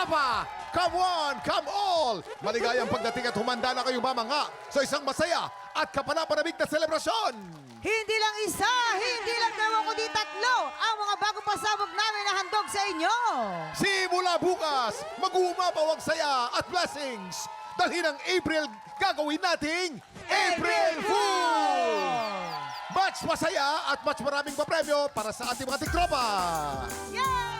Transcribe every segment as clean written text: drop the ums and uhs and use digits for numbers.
Tropa! Come one, come all! Maligayang pagdating at humanda na kayong mamanga sa isang masaya at kapanapanabik na selebrasyon! Hindi lang isa, hindi lang dalawa, kundi tatlo ang mga bagong pasabog namin na handog sa inyo. Simula bukas, mag-uumapaw ang saya at blessings! Dahil ng April, gagawin nating April Fool! Much masaya at much maraming papremyo para sa ating mga tiktropa! Yeah!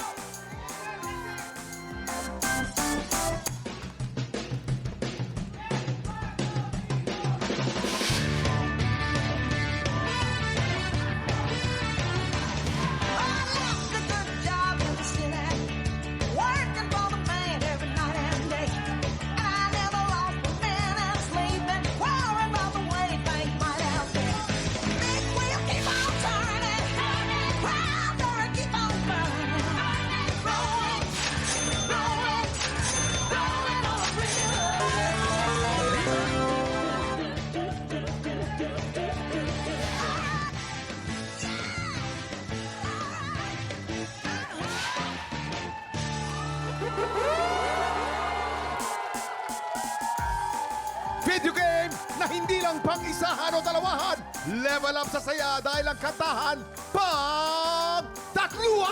Video game na hindi lang pang-isahan o dalawahan. Level up sa saya dahil ang kantahan pang tatluhan!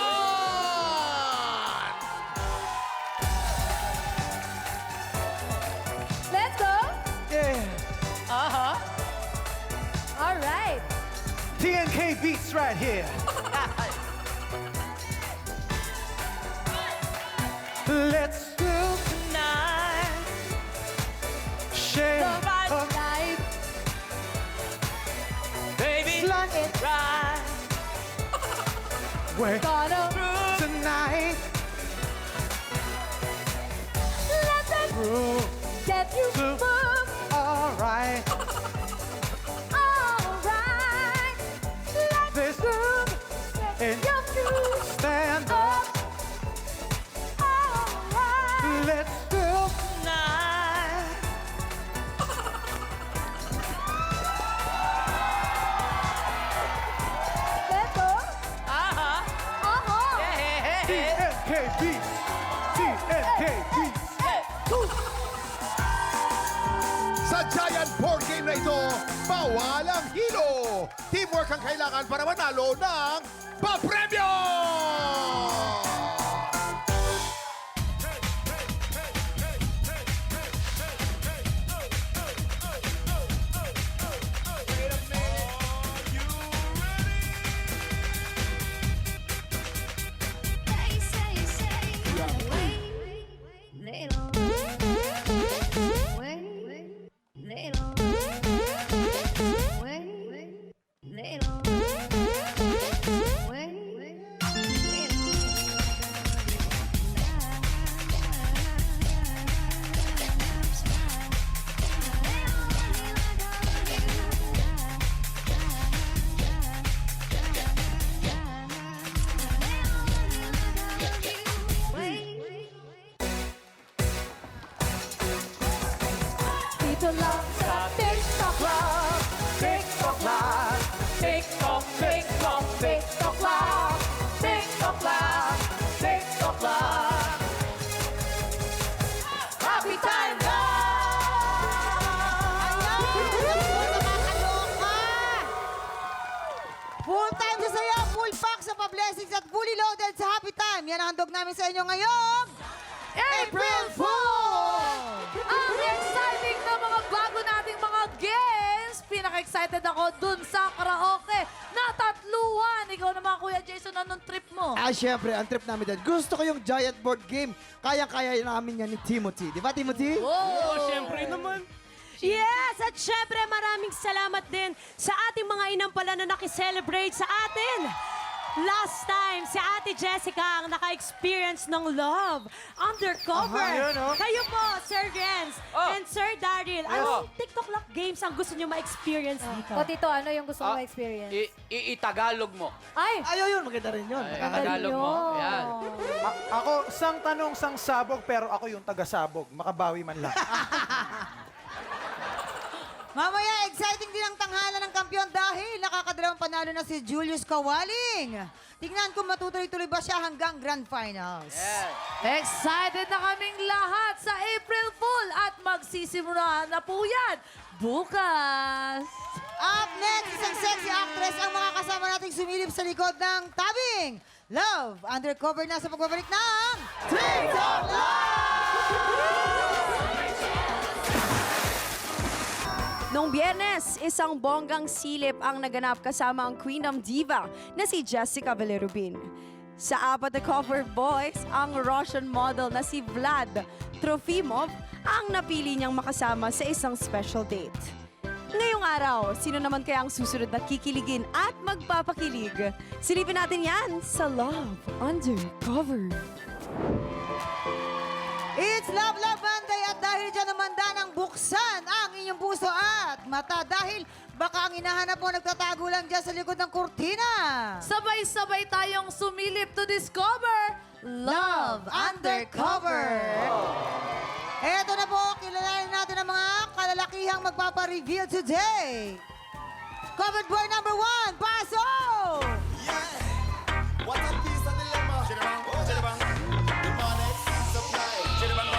Let's go! Yeah. All right. TNK beats right here. Let's do tonight. Share The right a life. baby Slung it. right. We're Gonna tonight. let them Through get you to moved. all right. All right. Let's This groove. and Get your feet stand up. up. All right. Let's do tonight. Let's go. Uh-huh. TNK beats. TNK beats. Sa giant board game na ito, bawal ang hilo. Teamwork ang kailangan para manalo ng papremyo! Dito lang sa TikTok lang. TikTok lang. TikTok, TikTok, TikTok lang. TikTok lang. TikTok lang. Happy time Full time sa saya, full pack sa pa-blessings at fully loaded sa happy time. Yan ang handog namin sa inyo ngayong April Fool! Ang exciting na mga bago nating mga games. Pinaka-excited ako dun sa karaoke na tatluhan. Ikaw naman, Kuya Jason, anong trip mo? Syempre, ang trip namin din. Gusto ko yung giant board game. Kaya-kaya namin yan ni Timothy. Di ba, Timothy? Siyempre naman. Yes! At syempre maraming salamat din sa ating mga inang pala na nakiselebrate sa atin. Last time, si Ate Jessica ang naka-experience ng love. Undercover. Yun, oh. Kayo po, Sir Renz and Sir Daryl. Anong TikTok Lock games ang gusto nyo ma-experience dito? O Tito, ano yung gusto mo ma-experience? Itagalog mo. Ay! Ayun, maganda rin yun. Tagalog mo. Yan. Ako, sang tanong, sang sabog, pero ako yung taga-sabog. Makabawi man lang. Mamaya, exciting din ang tanghalan ng kampiyon dahil nakakadalawang panalo na si Julius Kawaling. Tingnan kung matutuloy-tuloy ba siya hanggang Grand Finals. Excited na kaming lahat sa April Fool at magsisimula na po yan bukas. Up next, isang sexy actress ang mga kasama nating sumilip sa likod ng tabing. Love, undercover na sa pagbabalik ng TikTok Noong Biyernes, isang bonggang silip ang naganap kasama ang Queen ng Diva na si Jessica Villarubin. Sa apat na cover boys, ang Russian model na si Vlad Trofimov ang napili niyang makasama sa isang special date. Ngayong araw, sino naman kaya ang susunod na kikiligin at magpapakilig? Silipin natin yan sa Love Undercover. It's Love Love Monday at dahil dyan naman ng buksan ang inyong puso at mata dahil baka ang hinahanap mo nagtatago lang dyan sa likod ng kurtina. Sabay-sabay tayong sumilip to discover Love Undercover. Eto na po, kilalanin natin ang mga kalalakihang magpapareveal today. Covered boy number 1, pasok! What a piece of dilemma. Chiribang. The money supply. Chiribang.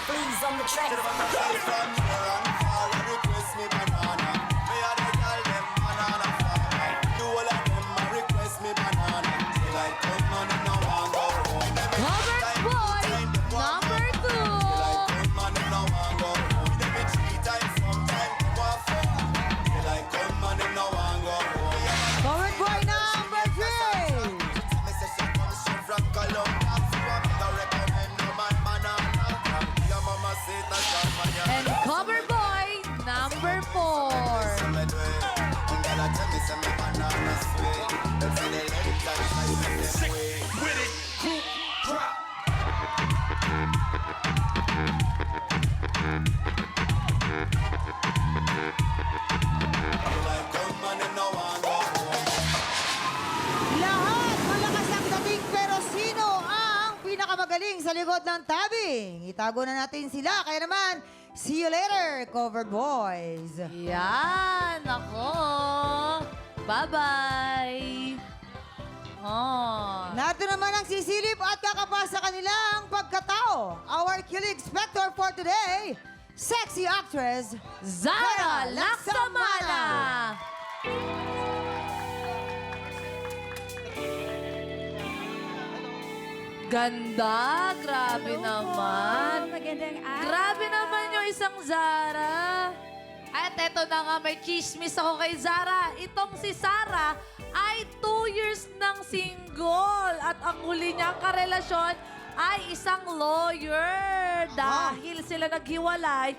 Please on the track. Chiribang. From here on far, request me banana. Me a the girl them banana farmer. Do all of them a request me banana. Say like come on and now I go home. Covered boy number 2. Like come on and now I go home. Them it 3 times, sometime go a 4. Say like come on and now I go home. Covered boy number 3. Me say she comes straight from Colombia. So I make her recommend no man banana. Your mama say that your man ya. And cover boy number 4. Me do it. And girl a tell me say me banana sweet. Them say they let it touch my them way. With it, group drop. Like come on and now I go home. Lahat malakas ang dating pero sino ang pinakamagaling sa likod ng tabing? Itago na natin sila. Kaya naman, see you later, covered boys. Yan, ako. Bye-bye. Oh. Nato naman ang sisilip at kakapasa kanilang pagkatao. Our kilig specter for today, sexy actress Zara Laksamana. Ganda, grabe naman. Magandang araw. Grabe naman yung isang Zara. At eto na nga, may chismis ako kay Zara. Itong si Zara ay 2 years ng single. At ang huli niyang karelasyon ay isang lawyer. Dahil sila naghiwalay,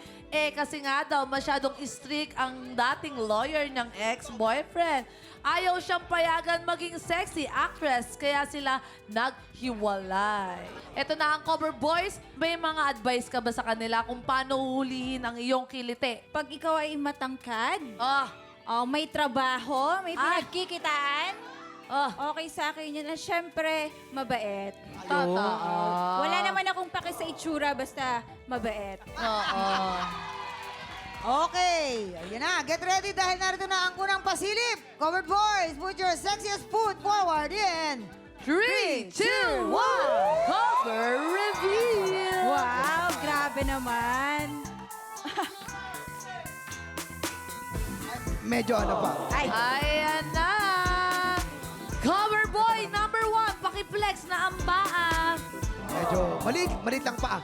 kasi nga daw masyadong strict ang dating lawyer ng ex-boyfriend. Ayaw siyang payagan maging sexy actress, kaya sila naghiwalay. Ito na ang cover boys. May mga advice ka ba sa kanila kung paano hulihin ang iyong kiliti? Pag ikaw ay matangkad, Oh, may trabaho, may Ay. pinagkikitaan, okay sa akin yun. At syempre, mabait. totoo. Wala naman akong paki sa itsura, basta mabait. Oo. Okay, ayan na. Get ready dahil narito na ang unang pasilip. Covered boys, put your sexiest foot forward in 3, 2, 1, cover reveal! Wow, grabe naman. Medyo ano pa. Ay, Ayan na! Cover boy number 1, pakiplex na ang paa. Medyo maliit lang pa.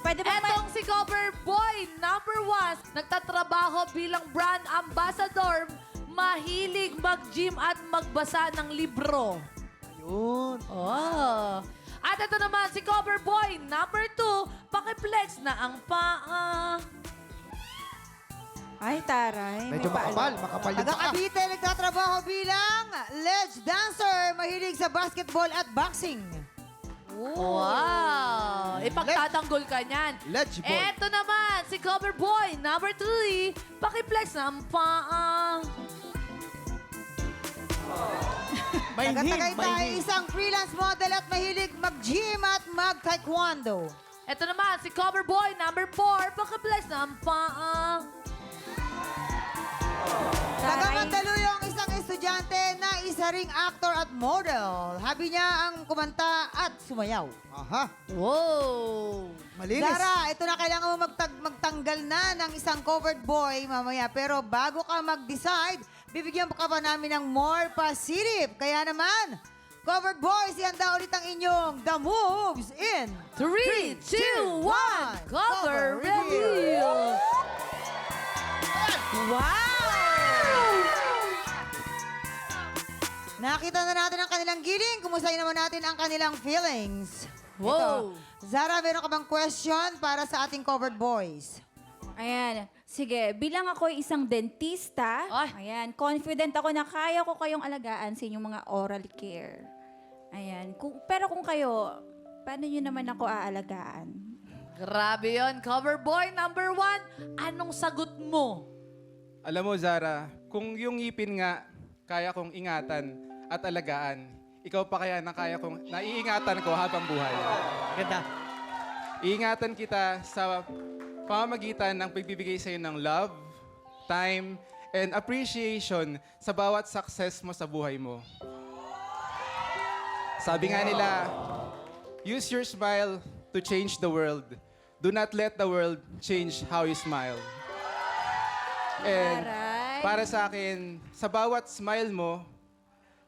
pwede ba Etong si cover boy number 1, nagtatrabaho bilang brand ambassador, mahilig mag-gym at magbasa ng libro. Yun. Oh. At ito naman si cover boy number 2, pakiplex na ang paa. Ay, taray. Medyo makapal yung Taga paa. Cavite, nagtatrabaho bilang ledge dancer, mahilig sa basketball at boxing. Wow! Ipagtatanggol ka niyan. Ledge boy. Eto naman, si cover boy number 3, pakiplex na ang paa. Taga-Tagaytay, isang freelance model at mahilig mag-gym at mag-taekwondo. Eto naman, si cover boy number 4, pakiplex na ang paa. Taga-Mandaluyong isang estudyante na isa ring actor at model. Habi niya ang kumanta at sumayaw. Aha. Wow! Malinis. Zara, ito na kailangan mo magtanggal na ng isang covered boy mamaya. Pero bago ka mag-decide, bibigyan ka pa namin ng more pasilip. Kaya naman, covered boys, ihanda ulit ang inyong The Moves in 3, 2, 1, cover reveal! Wow! Nakita na natin ang kanilang giling. Kumustahin naman natin ang kanilang feelings. Wow! Ito. Zara, meron ka bang question para sa ating covered boys? Ayan, sige, bilang ako isang dentista, Ay. ayan, confident ako na kaya ko kayong alagaan sa inyong mga oral care. Ayan, pero kung kayo, paano nyo naman ako aalagaan? Grabe yon, cover boy number 1. Anong sagot mo? Alam mo, Zara, kung yung ngipin nga, kaya kong ingatan at alagaan, ikaw pa kaya na kaya kong naiingatan ko habang buhay. Ganda. Iingatan kita sa pamamagitan ng pagbibigay sa'yo ng love, time, and appreciation sa bawat success mo sa buhay mo. Sabi nga nila, use your smile to change the world. Do not let the world change how you smile. And para sa akin, sa bawat smile mo,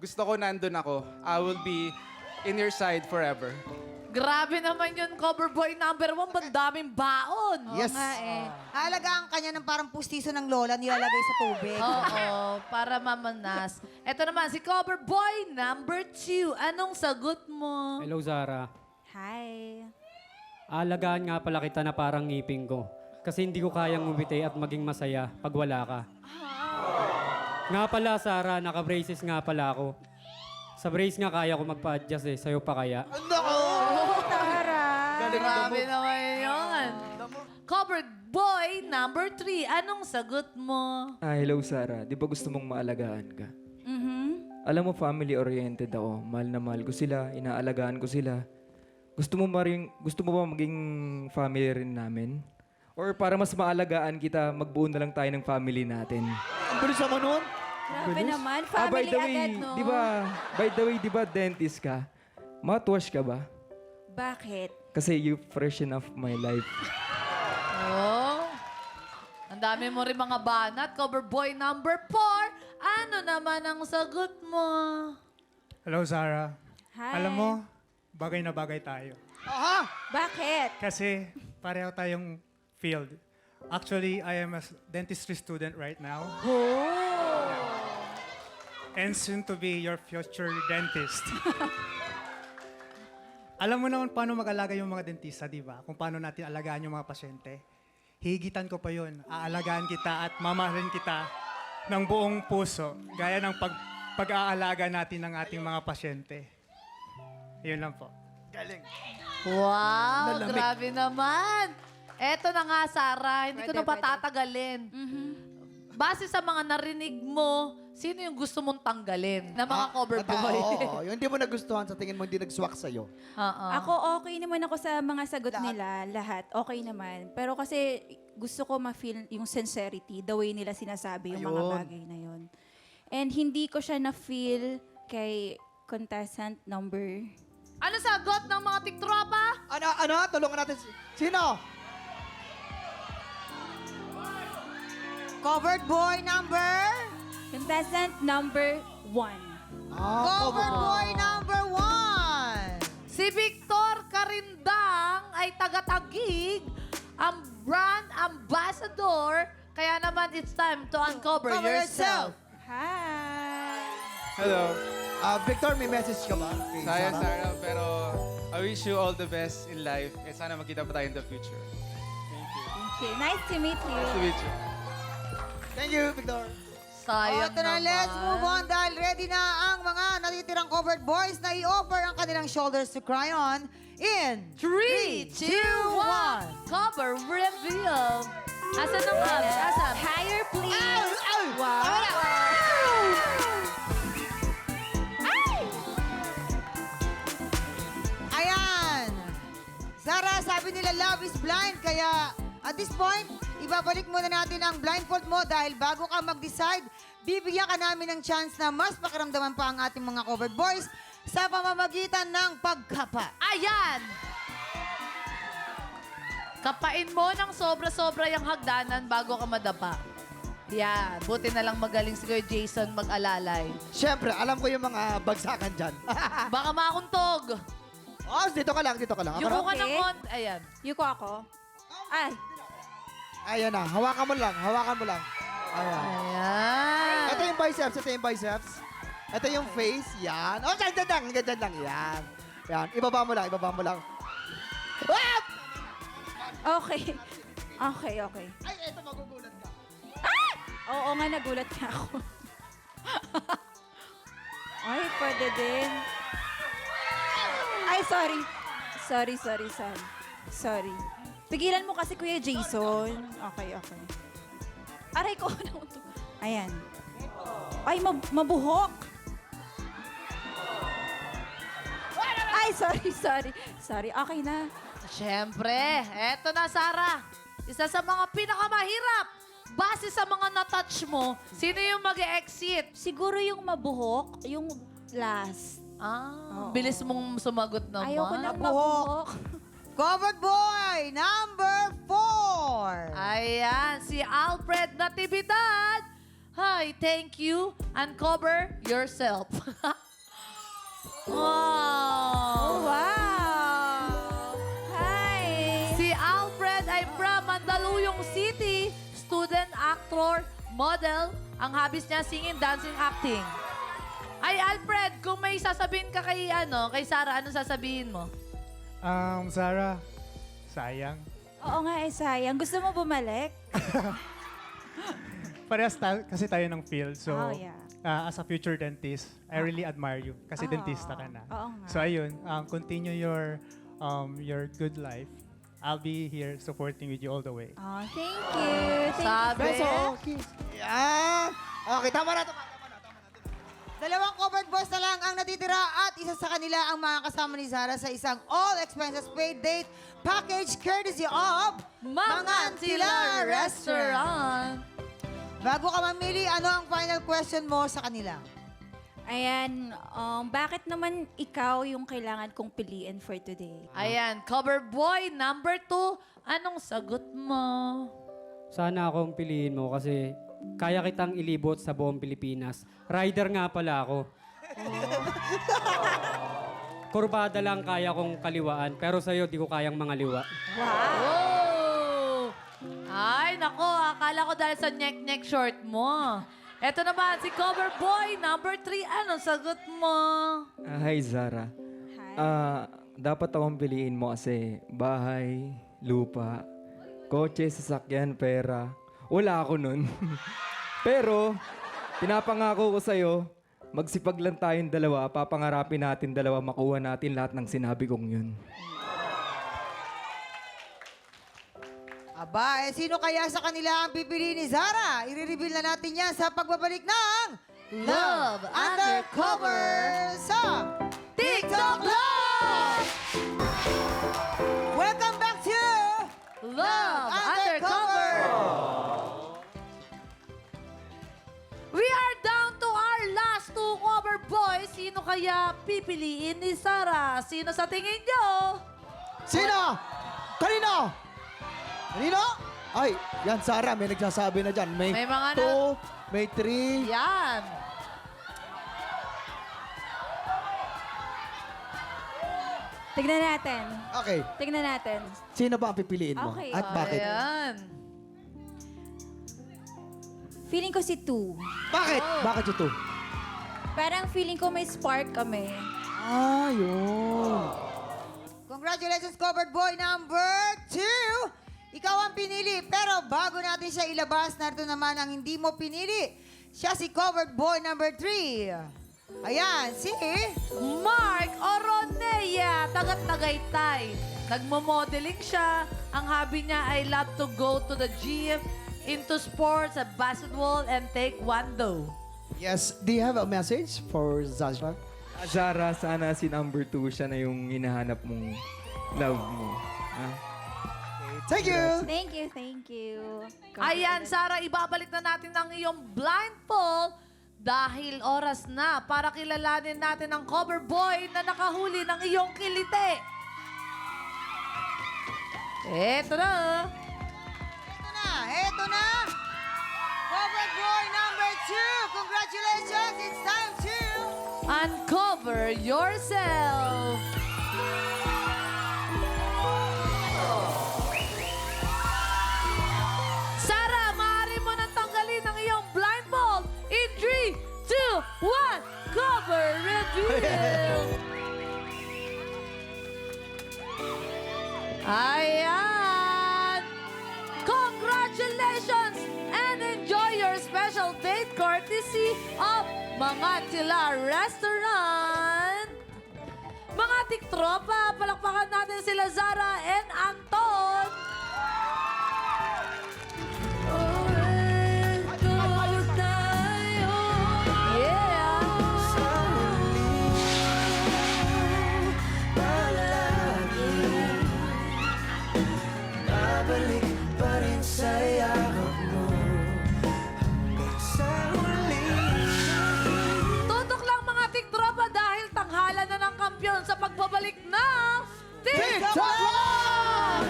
gusto ko nandun ako. I will be in your side forever. Grabe naman yun, cover boy number 1. Bandaming baon. Yes. Nga eh. Aalagaan ka niya ng parang pustiso ng lola nilalagay sa tubig. Oo, para mamanas. Ito naman, si cover boy number 2. Anong sagot mo? Hello, Zara. Hi. Alagaan nga pala kita na parang ngipin ko. Kasi hindi ko kayang umiti at maging masaya pag wala ka. Nga pala, Zara, naka-braces nga pala ako. Sa brace nga kaya ko magpa-adjust eh. Sa'yo pa kaya? Grabe naman yun. Covered boy number 3. Anong sagot mo? Hello Sarah. Di ba gusto mong maalagaan ka? Alam mo, family-oriented ako. Mahal na mahal ko sila, inaalagaan ko sila. Gusto mo ba maging family rin namin? Or para mas maalagaan kita, magbuo na lang tayo ng family natin. Ang bilis naman nun. Grabe naman, By family the way, agad, no? di ba dentist ka? Mouthwash ka ba? Bakit? Kasi you freshen up my life. Oh. Ang dami mo rin mga banat. Cover boy number 4. Ano naman ang sagot mo? Hello, Zara. Hi. Alam mo, bagay na bagay tayo. Bakit? Kasi pareho tayong field. Actually, I am a dentistry student right now. And soon to be your future dentist. Alam mo naman paano mag-alaga yung mga dentista, di ba? Kung paano natin alagaan yung mga pasyente. Higitan ko pa yun. Aalagaan kita at mamahalin kita ng buong puso. Gaya ng pag-aalaga natin ng ating mga pasyente. Yun lang po. Wow, grabe naman. Eto na nga, Sarah. Hindi ko na Pwede. patatagalin. Base sa mga narinig mo, sino yung gusto mong tanggalin na mga cover boy? Oo, yung hindi mo nagustuhan sa tingin mo hindi nag-swak sa'yo. Oo. Ako okay naman ako sa mga sagot nila, lahat. Okay naman. Pero kasi gusto ko ma-feel yung sincerity, the way nila sinasabi yung mga Ayun. bagay na yun. And hindi ko siya na-feel kay contestant number... Ano sagot ng mga tiktropa? Ano? Tulungan natin. Sino? Covered boy number? Contestant number 1. Covered boy number 1. Si Victor Carindang ay taga-Taguig, ang brand ambassador. Kaya naman, it's time to uncover Cover yourself. Hi! Hello. Victor, may message ka ba? kay Sayang, Sarah? Sarah, pero I wish you all the best in life. And sana magkita pa tayo in the future. Thank you. Okay, nice to meet you. Nice to meet you. Thank you, Victor. Sayang ito na, naman. let's move on dahil ready na ang mga natitirang covered boys na i-offer ang kanilang shoulders to cry on in 3, 2, 1. Cover reveal. Asan ang gloves? Asan? Higher, please. Ayan. Sarah, sabi nila love is blind, kaya at this point, ibabalik muna natin ang blindfold mo dahil bago ka mag-decide, bibigyan ka namin ng chance na mas pakiramdaman pa ang ating mga covered boys sa pamamagitan ng pagkapa. Ayan! Kapain mo ng sobra-sobra yung hagdanan bago ka madapa. Yan. Buti na lang magaling si Kuya Jason mag-alalay. Siyempre, alam ko yung mga bagsakan dyan. Baka makuntog. Oh, dito ka lang. Ako Yuko na- ka ng konti. Ayan. Yuko ako. Ay, Ayan na, hawakan mo lang. Ayan. Ayan. Ito yung biceps. Ito yung face, yan. Oh, dyan lang, yan. Yan, ibaba mo lang. Ah! okay. Okay. Ay, ito, magugulat ka. Oo nga, nagulat ka ako. Ay, pwede din. Ay, sorry. Pigilan mo kasi, Kuya Jason. Okay. Aray ko. Ayan. Ay, mabuhok. Ay, sorry. Okay na. Siyempre, eto na, Sarah. Isa sa mga pinakamahirap. Base sa mga na-touch mo, sino yung mag-exit? Siguro yung mabuhok, yung last. Oo. Bilis mong sumagot naman. Ayoko nang mabuhok. Covered boy number 4. Ayan, si Alfred Natividad. Hi, thank you. Uncover yourself. Wow. Wow! Hi! Si Alfred ay from Mandaluyong City. Student, actor, model. Ang hobbies niya, singing, dancing, acting. Ay, Alfred, kung may sasabihin ka kay Sarah, anong sasabihin mo? Sarah, sayang. Oo nga, sayang. Gusto mo bumalik? Parehas kasi tayo ng field. So, Oh, yeah. as a future dentist, I really admire you kasi dentista ka na. Oo nga. So, ayun, continue your good life. I'll be here supporting with you all the way. Oh, thank you. Sabi. Beso, kiss. Yan. Okay, tama na. Dalawang covered boys na lang ang natitira at isa sa kanila ang makakasama ni Zara sa isang all expenses paid date package courtesy of Mangantila Restaurant. Bago ka mamili, ano ang final question mo sa kanila? Ayan, bakit naman ikaw yung kailangan kong piliin for today? Ayan, cover boy number 2. Anong sagot mo? Sana akong piliin mo kasi kaya kitang ilibot sa buong Pilipinas. Rider nga pala ako. Kurbada lang kaya kong kaliwaan, pero sa'yo di ko kayang mangaliwa. Wow! Ay, nako, akala ko dahil sa neck short mo. Eto naman, si cover boy number 3. Anong sagot mo? Hi, Zara. Dapat akong piliin mo kasi bahay, lupa, kotse, sasakyan, pera. Wala ako nun. Pero, pinapangako ko sa'yo, magsipag lang tayong dalawa, papangarapin natin dalawa, makuha natin lahat ng sinabi kong yun. Aba, sino kaya sa kanila ang pipili ni Zara? I-reveal na natin yan sa pagbabalik ng Love Undercover sa TikTok Live! Welcome back to Love Undercover! We are down to our last 2 cover boys. Sino kaya pipiliin ni Sarah? Sino sa tingin nyo? Sino? Kanino? Ay, yan, Sarah, may nagsasabi na dyan. May May mga 2, may 3. Yan. Tignan natin. Okay, Tignan natin. sino ba ang pipiliin mo? Okay, At bakit? Ayan. Feeling ko si 2. Bakit? Bakit ito? Parang feeling ko may spark kami. Yun. Congratulations, covered boy number 2! Ikaw ang pinili, pero bago natin siya ilabas, narito naman ang hindi mo pinili. Siya si covered boy number 3. Ayan, si Mark Oronea, taga-Tagaytay. Nagmo-modeling siya. Ang hobby niya ay love to go to the gym, into sports, at basketball, and taekwondo. Yes, do you have a message for Zara? Zara, sana si number 2 siya na yung hinahanap mong love mo. Ha? Thank you. Thank you, thank you. Ayan, Sarah, ibabalik na natin ang iyong blindfold dahil oras na para kilalanin natin ang cover boy na nakahuli ng iyong kilite. Eto na. Eto na. Cover boy number 2. Congratulations. It's time to... Uncover yourself. Sarah, maaari mo nang tanggalin ang iyong blindfold in 3, 2, 1. Cover reveal. Ayan! Congratulations and enjoy your special date courtesy of Mangantila Restaurant. Mga tiktropa, palakpakan natin sila Zara and Anton. Tutok lang mga tiktropa dahil tanghala na ng kampyon sa pagbabalik ng TikTok Live!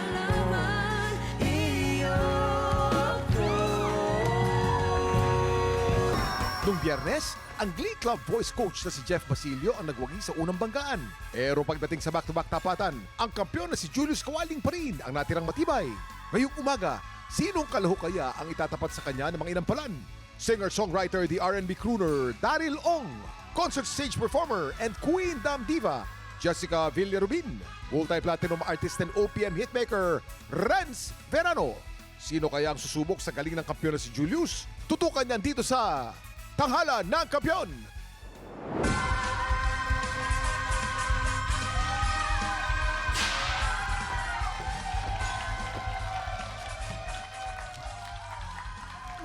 Nung Biyernes, ang Glee Club voice coach na si Jeff Basilio ang nagwagi sa unang banggaan. Pero pagdating sa back-to-back tapatan, ang kampyon na si Julius Kawaling pa rin ang natirang matibay. Ngayong umaga, sinong kalaho kaya ang itatapat sa kanya ng mga inampalan? Singer-songwriter, the R&B crooner, Daryl Ong. Concert stage performer and Queen Dam Diva, Jessica Villarubin. Multi-platinum artist and OPM hitmaker, Renz Verano. Sino kaya ang susubok sa galing ng kampyon na si Julius? Tutukan niyan dito sa Tanghala ng Kampyon!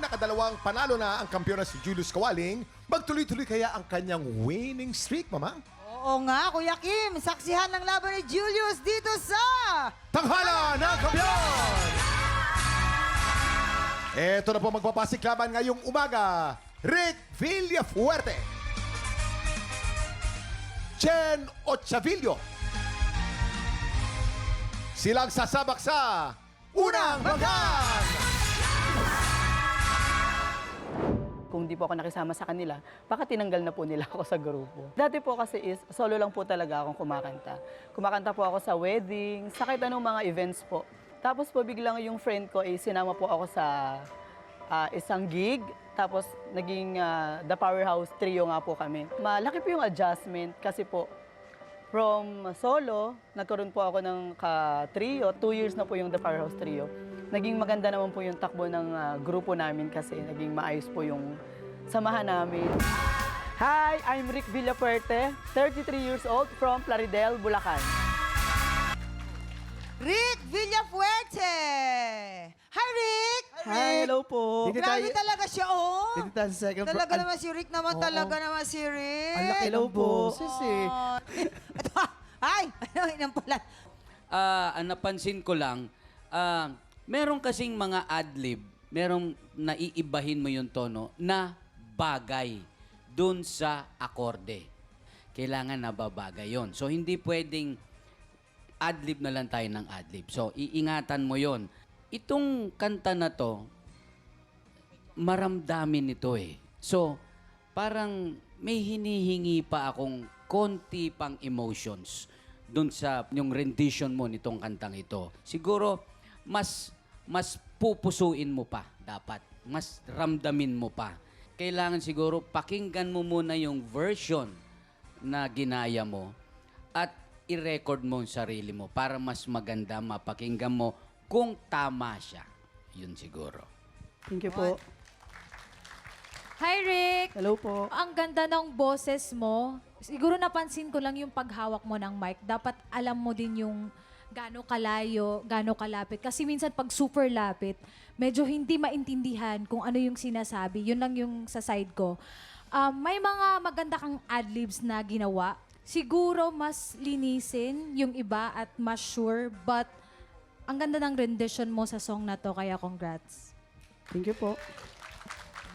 Nakadalawang panalo na ang kampyon na si Julius Kawaling. Magtuloy-tuloy kaya ang kanyang winning streak, Mama? Oo nga, Kuya Kim. Saksihan ng laban ni Julius dito sa... Tanghala ng Kampyon! Ito na po magpapasik laban ngayong umaga. Rick Villafuerte. Chen Ochavillo. Silang sasabak sa unang banggan! Kung di po ako nakisama sa kanila, baka tinanggal na po nila ako sa grupo. Dati po kasi is, solo lang po talaga akong kumakanta. Kumakanta po ako sa wedding, sa kahit anong mga events po. Tapos po biglang yung friend ko, sinama po ako sa isang gig. Tapos naging The Powerhouse Trio nga po kami. Malaki po yung adjustment kasi po from solo, nagkaroon po ako ng ka-trio. 2 years na po yung The Powerhouse Trio. Naging maganda naman po yung takbo ng grupo namin kasi naging maayos po yung samahan namin. Hi, I'm Rick Villafuerte, 33 years old from Plaridel, Bulacan. Rick Villafuerte! Hi, Rick! Hi, hello po. Grabe talaga siya, oh! Dito tayo sa second Talaga floor. naman si Rick naman, Oo. talaga naman si Rick. Ang laki ng boses eh. Ito, ay! Ano yun pala? Ang napansin ko lang, meron kasing mga adlib, merong naiibahin mo yung tono na bagay dun sa akorde. Kailangan nababagay yon. So, hindi pwedeng adlib na lang tayo ng adlib. So, iingatan mo yon. Itong kanta na to, maramdamin ito eh. So, parang may hinihingi pa akong konti pang emotions dun sa yung rendition mo nitong kantang ito. Siguro, mas pupusuin mo pa dapat. Mas ramdamin mo pa. Kailangan siguro pakinggan mo muna yung version na ginaya mo at i-record mo ang sarili mo para mas maganda mapakinggan mo kung tama siya. Yun siguro. Thank you po. Hi, Rick! Hello po. Ang ganda ng boses mo. Siguro napansin ko lang yung paghawak mo ng mic. Dapat alam mo din yung gaano kalayo, gaano kalapit. Kasi minsan pag super lapit, medyo hindi maintindihan kung ano yung sinasabi. Yun lang yung sa side ko. May mga maganda kang adlibs na ginawa. Siguro mas linisin yung iba at mas sure. But ang ganda ng rendition mo sa song na to, kaya congrats. Thank you po.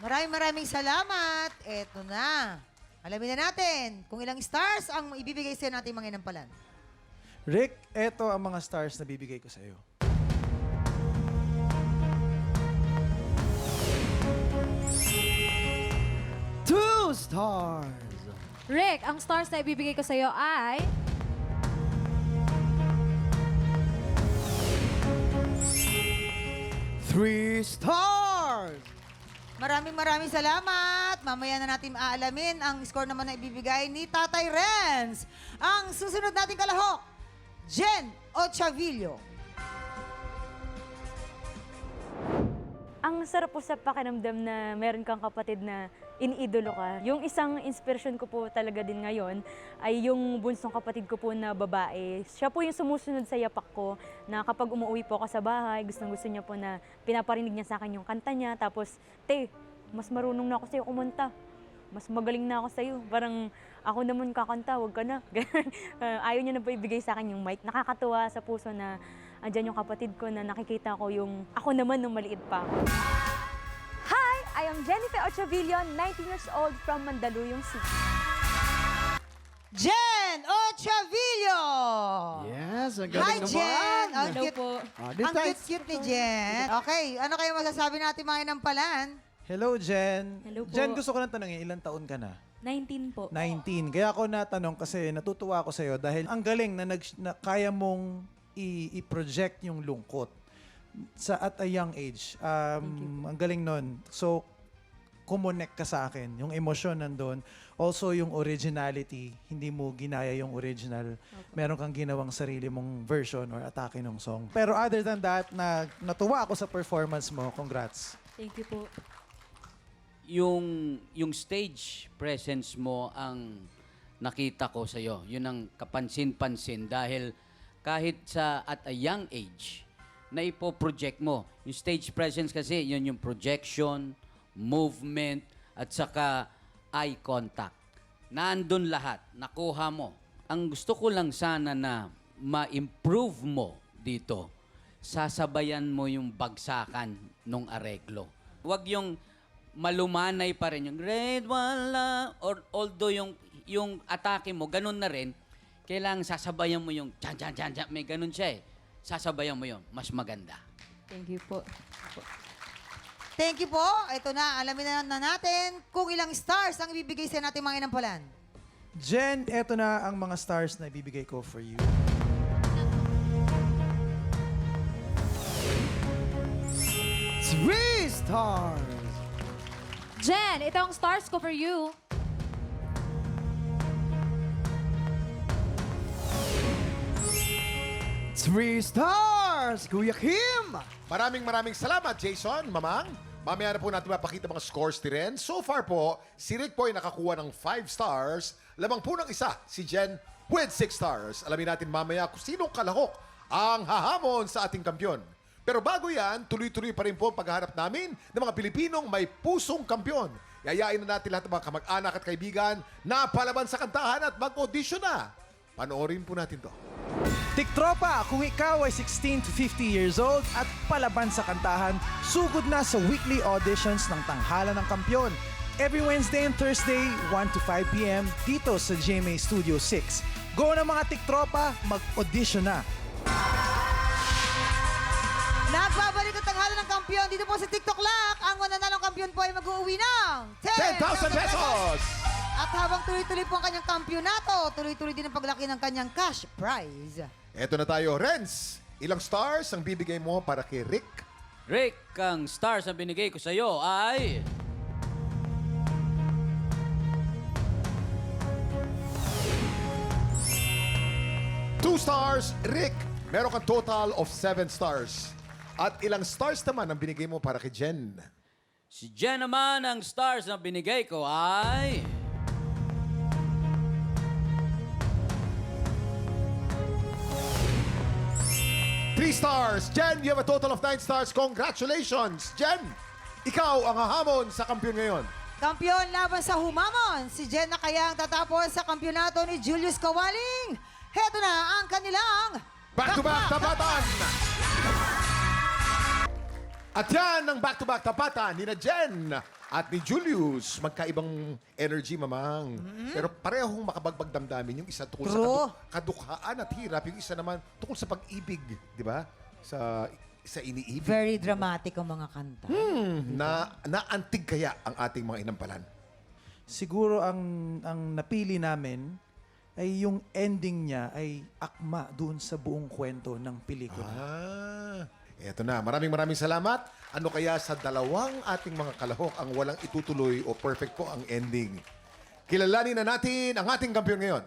Maraming salamat. Eto na. Alamin na natin kung ilang stars ang ibibigay sa nating mga inampalan. Rick, eto ang mga stars na bibigay ko sa iyo. Two stars. Rick, ang stars na ibibigay ko sa'yo ay... Three stars. Maraming salamat. Mamaya na natin aalamin ang score naman na ibibigay ni Tatay Renz. Ang susunod nating kalahok, Jen Ochavillo. Ang sarap po sa pakiramdam na meron kang kapatid na iniidolo ka. Yung isang inspirasyon ko po talaga din ngayon ay yung bunsong kapatid ko po na babae. Siya po yung sumusunod sa yapak ko na kapag umuwi po ako sa bahay, gustong-gusto niya po na pinaparinig niya sa akin yung kanta niya. Tapos, te, mas marunong na ako sa'yo kumanta. Mas magaling na ako sa'yo. Parang ako naman kakanta, wag ka na. Ayaw niya na po ibigay sa akin yung mic. Nakakatuwa sa puso na andyan yung kapatid ko na nakikita ko yung ako naman nung maliit pa ako. Hi! I am Jennifer Ochavillo, 19 years old from Mandaluyong City. Jen Ochavillo! Yes, ang Hi, galing naman. Jen! Ang Hello cute, po. ang cute ni Jen. Okay, ano kayo masasabi natin mga inampalan? Hello, Jen. Hello po. Jen, gusto ko lang tanongin, ilang taon ka na? 19 po. 19. Kaya ako natanong kasi natutuwa ako sa'yo dahil ang galing na kaya mong i-project yung lungkot at a young age. Ang galing nun. So, kumonek ka sa akin. Yung emosyon nandun. Also, yung originality. Hindi mo ginaya yung original. Meron kang ginawang sarili mong version or atake ng song. Pero other than that, natuwa ako sa performance mo. Congrats. Thank you po. Yung stage presence mo ang nakita ko sa iyo. Yun ang kapansin-pansin dahil kahit at a young age na ipo-project mo. Yung stage presence kasi, yun yung projection, movement, at saka eye contact. Nandun lahat, nakuha mo. Ang gusto ko lang sana na ma-improve mo dito, sasabayan mo yung bagsakan nung areglo. Huwag yung malumanay pa rin, yung red wala, or although yung atake mo, ganun na rin, kailangan sasabayan mo yung tjan, may ganun siya eh. Sasabayan mo yun, mas maganda. Thank you po. Thank you po. Ito na, alamin na natin kung ilang stars ang ibibigay sa natin mga inampalan. Jen, eto na ang mga stars na ibibigay ko for you. Three stars. Jen, ito ang stars ko for you. Three stars, Kuya Kim. Maraming salamat, Jason, Mamang. Mamaya na po natin mapakita mga scores ni Ren. So far po, si Rick po ay nakakuha ng 5 stars. Lamang po ng isa, si Jen with 6 stars. Alamin natin mamaya kung sinong kalahok ang hahamon sa ating kampyon. Pero bago yan, tuloy-tuloy pa rin po ang paghahanap namin ng mga Pilipinong may pusong kampyon. Yayain na natin lahat ng mga kamag-anak at kaibigan na palaban sa kantahan at mag-audition na. Panoorin po natin to. Tiktropa, kung ikaw ay 16 to 50 years old at palaban sa kantahan, sugod na sa weekly auditions ng Tanghalan ng Kampyon. Every Wednesday and Thursday, 1 to 5 p.m. dito sa GMA Studio 6. Go na mga Tiktropa, mag-audition na. Nagbabalik ang Tanghalan ng Kampyon dito po sa TikTok Lock. Ang mananalong kampyon po ay mag-uuwi ng 10,000 pesos! At habang tuloy-tuloy po ang kanyang kampyonato, tuloy-tuloy din ang paglaki ng kanyang cash prize. Eto na tayo, Renz. Ilang stars ang bibigay mo para kay Rick? Rick, ang stars na binigay ko sa iyo ay... Two stars, Rick. Meron kang total of 7 stars. At ilang stars naman ang binigay mo para kay Jen? Si Jen naman, ang stars na binigay ko ay... 3 stars. Jen, you have a total of 9 stars. Congratulations, Jen! Ikaw ang hahamon sa kampyon ngayon. Kampyon laban sa humamon. Si Jen na kaya ang tatapos sa kampyonato ni Julius Kawaling. Heto na ang kanilang Back-to-back tapatan! At yan ang back-to-back tapatan ni na Jen at ni Julius. Magkaibang energy, mamang. Pero parehong makabagbag damdamin. Yung isa tungkol True. sa kadukhaan at hirap. Yung isa naman tungkol sa pag-ibig. Di ba? Sa iniibig. Very dramatic ang mga kanta. Naantig kaya ang ating mga inampalan? Siguro ang napili namin ay yung ending niya ay akma doon sa buong kwento ng pelikula. Eto na. Maraming salamat. Ano kaya sa dalawang ating mga kalahok ang walang itutuloy o perfect po ang ending? Kilalanin na natin ang ating kampiyon ngayon.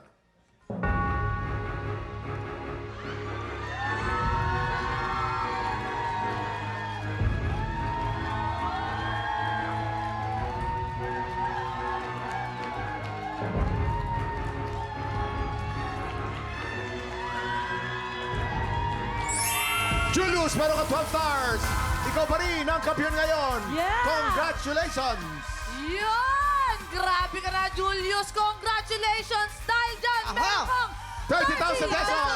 Julius, meron ka 12 stars. Ikaw pa rin ang kampiyon ngayon. Yeah! Congratulations! Yan! Grabe ka na, Julius! Congratulations! Dahil dyan, meron kang 30,000 pesos!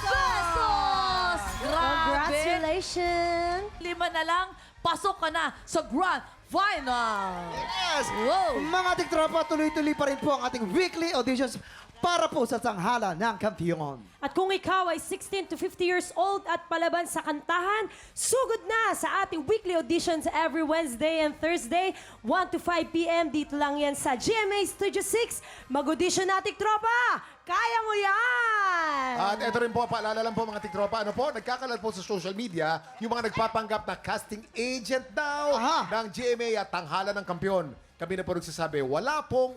pesos! Grabe! Congratulations! 5 na lang, pasok ka na sa Grand Final! Yes! Wow! Mga tiktropa, tuloy-tuloy pa rin po ang ating weekly auditions para po sa tanghala ng kampiyon. At kung ikaw ay 16 to 50 years old at palaban sa kantahan, sugod na sa ating weekly auditions every Wednesday and Thursday, 1 to 5 p.m. Dito lang yan sa GMA Studio 6. Mag-audition na, tiktropa! Kaya mo yan! At ito rin po, paalala lang po mga tiktropa, ano po, nagkakalat po sa social media yung mga nagpapanggap na casting agent daw ng GMA at tanghala ng kampiyon. Kami na po nagsasabi, wala pong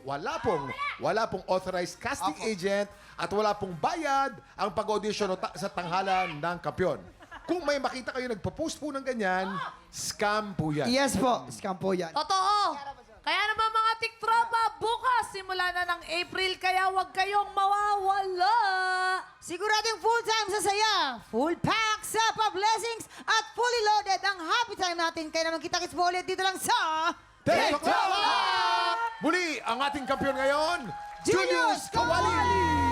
authorized casting agent at wala pong bayad ang pag-audition sa tanghala ng kampiyon. Kung may makita kayo nagpo-post po ng ganyan, scam po yan. Yes po, scam po yan. Totoo! Kaya naman mga tiktropa, bukas simula na ng April, kaya huwag kayong mawawala! Siguradong full time sa saya, full pack sa pa-blessings at fully loaded ang happy time natin. Kaya naman kita-kits po ulit dito lang sa... TikTok! Muli, ang ating kampiyon ngayon, Julius Kawali!